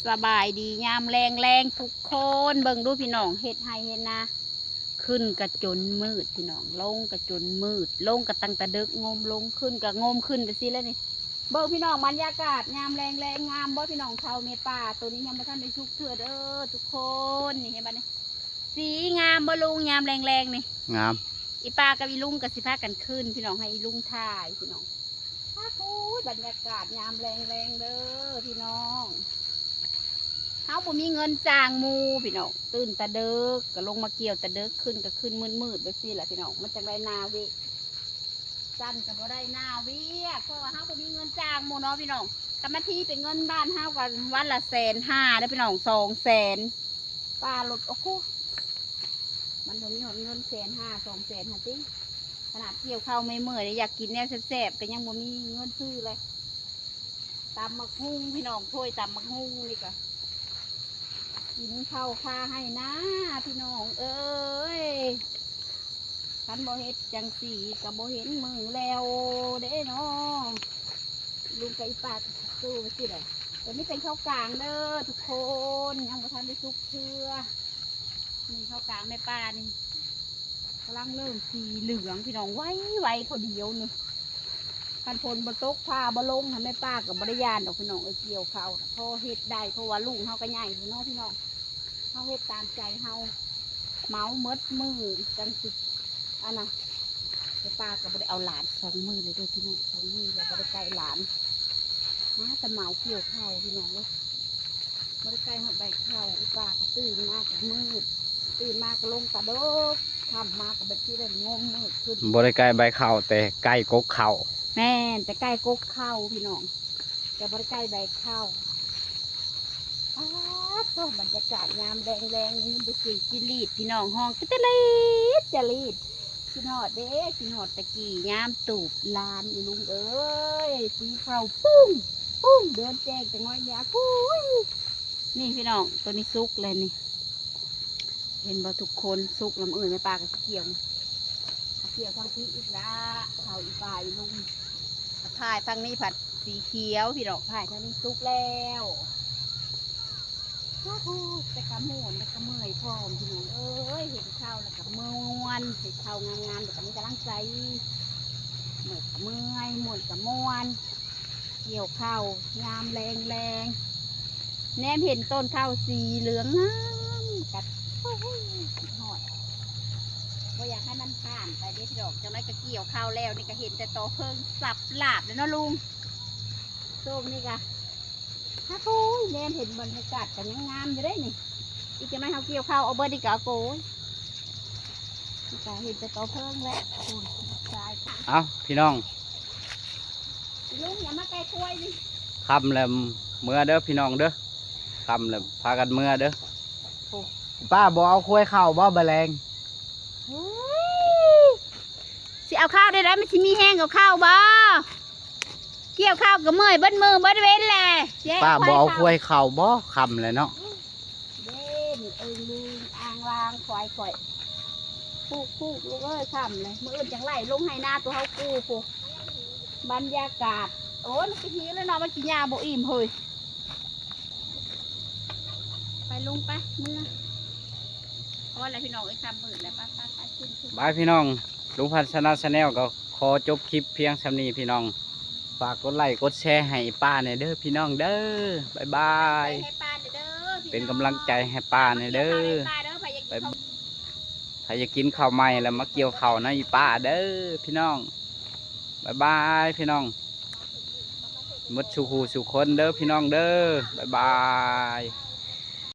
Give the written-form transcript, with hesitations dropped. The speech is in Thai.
สบายดียามแรงแรงทุกคนเบิ่งดูพี่น้องเฮ็ดให้เฮ็ดนะขึ้นกระจนมืดพี่น้องลงกระจนมืดลงกระตังตะเดึกงมลงขึ้นกระงมขึ้นไปสิแล้วนี่เบิ่งพี่น้องบรรยากาศยามแรงแรงงามบ่พี่น้องชาวเมป่าตัวนี้ยังบ่ทันได้ชุกเถื่อเด้อทุกคนนี่เห็นบ่นี่สีงามบ่ลุงยามแรงแรงนี่งามอีป้ากับอีลุงกับสิพากันขึ้นพี่น้องให้อีลุงถ่ายพี่น้องบรรยากาศยามแรงแรงเด้อพี่น้องเขาบ่มีเงินจ้างมูพี่น้องตื่นตะเดึกก็ลงมาเกี่ยวตะเดึกขึ้นก็ขึ้นมืดไปสิแหละพี่น้องมันจะได้นาวิสั้นก็บ่ได้นาวิเพราะว่าเขาบ่มีเงินจ้างมูเนาะพี่น้องกรรมที่เป็นเงินบ้านเขากันวันละ150,000ได้พี่น้อง200,000ป้าลดโอ้โหมันบ่มีเงิน150,000 200,000ฮะติขนาดเกี่ยวข้าวไม่เมื่อยอยากกินแนวแซ่บๆก็ยังบ่มีเงินซื้อเลยตำมักฮุ้งพี่น้องถ้วยตำมักฮุ้งนี่ก็กินข้าวคาให้นะพี่น้องเอ้ยคันบ่เฮ็ดจังสีกับบ่เห็นมือแล้วเด้เนาะลุงกับอีป้าสู้ไปสิได้แต่นี่เป็นข้าวกลางเด้อทุกคนยังบ่ทันได้ซุกเชื่อนี่ข้าวกลางแม่ป้านี่กำลังเริ่มสีเหลืองพี่น้องไว้เขาเดียวนึงคันพลบนโต๊ะผ้าบลงทำแม่ป้ากับบริยานดอกพี่น้องเกี่ยวเขาพอเฮ็ดได้เพราะว่าลุงเขาก็ใหญ่พี่น้องเขาเฮ็ดตามใจเขาเมาเมดมือจังสิอันน่ะแม่ป้าก็บริเอาหลาน2 มือเลยด้วยพี่น้อง2 มือแล้วบริไกลหลานนะแต่เมาเกี่ยวเขาพี่น้องเลยบริไกลหดใบเขาอีป้าก็ตื่นมากับมืดตื่นมาก็ลงตะโดกทำมากับแบบที่ได้งมมืดขึ้นบริไกลใบเข่าแต่ใกล้กกเข่าแม่แต่ใกล้กกเข้าพี่น้องแต่บริใกล้ใบเข้าก็บรรยากาศงามแรงนี่ดูสิกิลีดพี่น้องห้องจะลีดกินหอดเด้กินหอดตะกี้งามตูบลานอีลุงเอ้ยสีเข่าปุ้งเดินแจงแต่ง้อยยาปุ้ยนี่พี่น้องตัวนี้ซุกเลยนี่เห็นบ่ทุกคนซุกลำอื่นไม่ปลากับเกี่ยวทางที่อีกละเขาอีปลายลุงพายทางนี้ผัดสีเขียวพี่ดอกพายทางนี้ซุกแล้วแต่กระโมนแต่กระเมยพร้อมพี่น้องเอ้ยเห็นข้าวแล้วกับม้วนเห็นข้าวงามๆแต่กับมีกำลังใจเหมือนกับเมื่อยหมดกับม้วนเกี่ยวข้าวงามแรงแนมเห็นต้นข้าวสีเหลืองงามกัดหอดก็อยากให้มันผ่านไปเด็ดดอกจังไรก็เกี่ยวข้าวแล้วนี่ก็เห็นแต่ตอเพิ่งสับหลาบเลยเนาะลุงส้มนี่กะฮะโอ้ยแนมเห็นบรรยากาศกันยังงามอยู่ได้นี่อีกจะไม่เขาเกี่ยวข้าวเอาเบอร์ดีกว่าโก้นี่กะเห็นแต่ตอเพิ่งแล้วเอาพี่น้องลุงอย่ามาใกล้กล้วยดิคำแล้วเมื่อเด้อพี่น้องเด้อคำแล้วพากันเมื่อเด้อป้าบอกเอาคุ้ยข้าวบ่แมลงสิเอาข้าวได้แล้วมันสิมีแห้งกับข้าวบ่เกี่ยวข้าวกับเมื่อยบัดมือบัดเว้นแหละป้าบอกเอาคุ้ยข้าวบ่คำเลยเนาะเด่นลืมอ่างวางควายลูกลูกเอ้ยคำเลยมืออื่นจังไรลงให้หน้าตัวเขากูบรรยากาศโอ้ยมันกินแล้วเนาะมันกินยาโบอิ่มเฮ้ยไปลงไปมือเพราะอะไรพี่น้องไอ้คำมืดแล้วป้าขึ้นบายพี่น้องลุงพันธ์ชนะชาแนลก็ขอจบคลิปเพียงสำนี้พี่น้องฝากกดไลค์กดแชร์ให้ป้าเนี่ยเด้อพี่น้องเด้อบายบายเป็นกำลังใจให้ป้าเนี่ยเด้อใครจะกินข้าวใหม่แล้วมาเกี่ยวข้าวนะอีป้าเด้อพี่น้องบายบายพี่น้องมดชูคูสุคนเด้อพี่น้องเด้อบายบาย